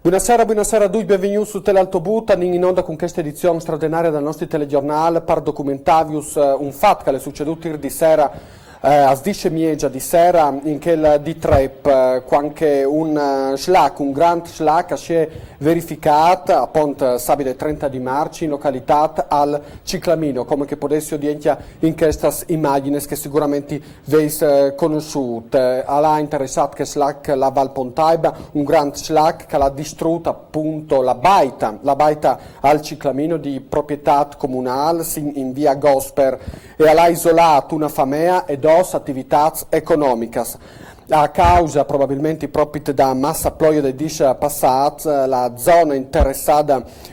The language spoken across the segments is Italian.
Buonasera a tutti, benvenuti su Telealto Butan, in onda con questa edizione straordinaria del nostro telegiornale per documentavius un fatto che è succeduto ieri sera a 10:30 di sera in quel di Trep, quando un grande schlag si è verificato appunto sabato 30 di marzo in località al Ciclamino, come che potessi udire in queste immagini che sicuramente avete conosciuto. Ha interessato che schlag la Val Pontaiba, un grande schlag che ha distrutto appunto la baita al Ciclamino di proprietà comunale in via Gosper e ha isolato una famiglia ed attività economiche. A causa probabilmente proprio da massa ploia dei dieci passati, la zona interessata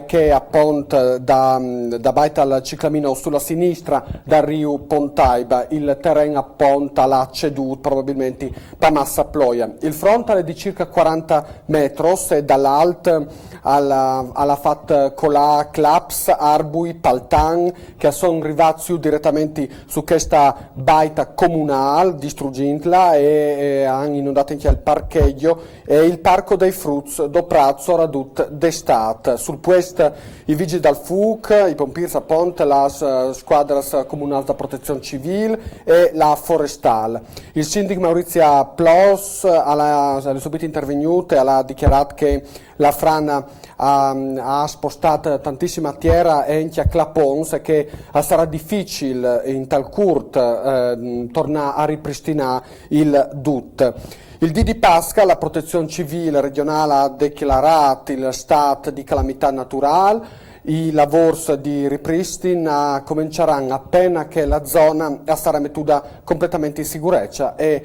che appunto da baita al Ciclamino sulla sinistra dal Rio Pontaiba, il terreno appunto l'ha ceduto probabilmente per massa ploia. Il fronte è di circa 40 metri e dall'alto alla fatta colà claps, arbui, paltan che sono arrivati direttamente su questa baita comunale distruggentla e hanno inondato anche il parcheggio e il parco dei frutti do prazzo radut d'estate. Sul puesto i vigili del FUC, i pompieri appunto, la squadra comunale da protezione civile e la forestale. Il sindaco Maurizio Plos è subito intervenuto e ha dichiarato che la frana ha spostato tantissima terra e anche a Clapons e che sarà difficile in tal curto tornare a ripristinare il DUT. Il D di Pasqua, la protezione civile regionale ha dichiarato il stato di calamità naturale. I lavori di ripristino cominceranno appena che la zona sarà messa completamente in sicurezza e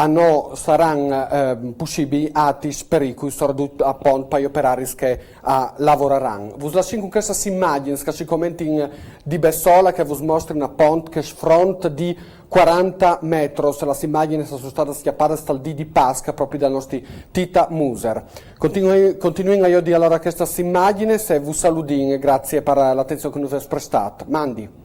non saranno possibili atti pericoli appunto per gli operari che lavoreranno. Vi lascio con queste immagini che si commentano di Bessola che vi mostrano appunto che fronte di 40 metri, le immagini sono state schiappate dal D di Pasqua proprio dal nostro Tita Muser. Continuiamo io di allora queste immagini e vi saluto, grazie per l'attenzione che ci avete prestato. Mandi.